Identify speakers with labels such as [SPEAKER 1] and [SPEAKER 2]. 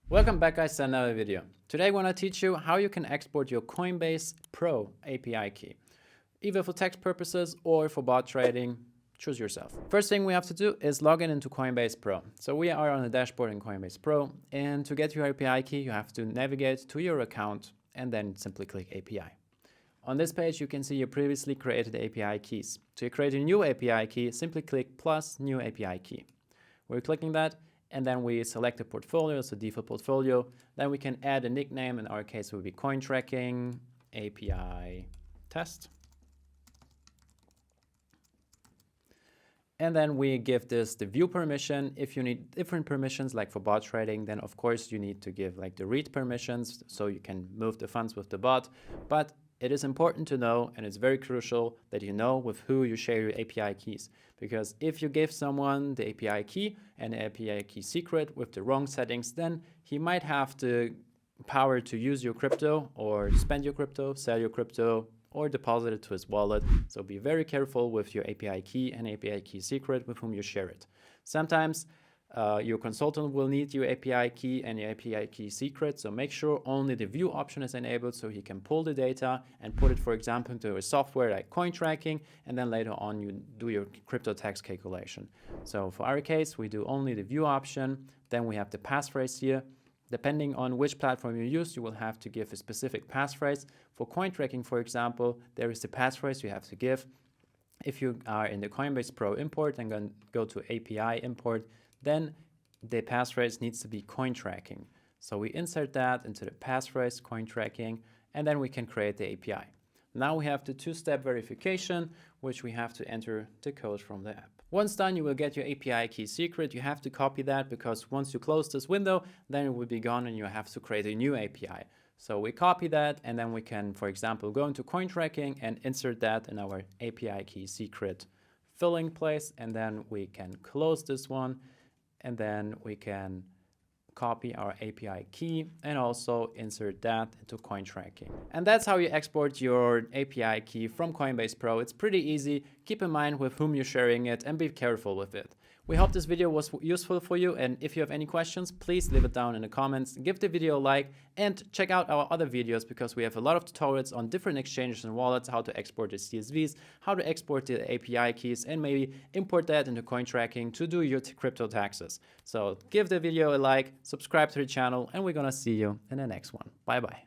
[SPEAKER 1] Welcome back, guys, to another video. Today I want to teach you how you can export your Coinbase PRO API key, either for text purposes or for bot trading. Choose yourself. First thing we have to do is log in into Coinbase Pro. So we are on the dashboard in Coinbase Pro, and to get your API key, you have to navigate to your account and then simply click API. On this page, you can see your previously created API keys. To create a new API key, simply click plus new API key. We're clicking that, and then we select a portfolio, so default portfolio. Then we can add a nickname. In our case, it would be CoinTracking API test. And then we give this the view permission. If you need different permissions, like for bot trading, then of course you need to give like the read permissions, so you can move the funds with the bot. But it is important to know, and it's very crucial, that you know with who you share your API keys. Because if you give someone the API key and the API key secret with the wrong settings, then he might have the power to use your crypto or spend your crypto, sell your crypto, or deposit it to his wallet. So be very careful with your API key and API key secret with whom you share it. Sometimes your consultant will need your API key and your API key secret, so make sure only the view option is enabled so he can pull the data and put it, for example, into a software like CoinTracking, and then later on you do your crypto tax calculation. So for our case, we do only the view option. Then we have the passphrase here. Depending on which platform you use, you will have to give a specific passphrase. For CoinTracking, for example, there is the passphrase you have to give. If you are in the Coinbase Pro import and then go to API import, then the passphrase needs to be CoinTracking. So we insert that into the passphrase CoinTracking, and then we can create the API. Now we have the two-step verification, which we have to enter the code from the app. Once done, you will get your API key secret. You have to copy that because once you close this window, then it will be gone and you have to create a new API. So we copy that, and then we can, for example, go into CoinTracking and insert that in our API key secret filling place, and then we can close this one, and then we can copy our API key and also insert that into CoinTracking. And that's how you export your API key from Coinbase Pro. It's pretty easy. Keep in mind with whom you're sharing it and be careful with it. We hope this video was useful for you, and if you have any questions, please leave it down in the comments. Give the video a like and check out our other videos, because we have a lot of tutorials on different exchanges and wallets, how to export the CSVs, how to export the API keys, and maybe import that into CoinTracking to do your crypto taxes. So give the video a like, subscribe to the channel, and we're gonna see you in the next one. Bye bye.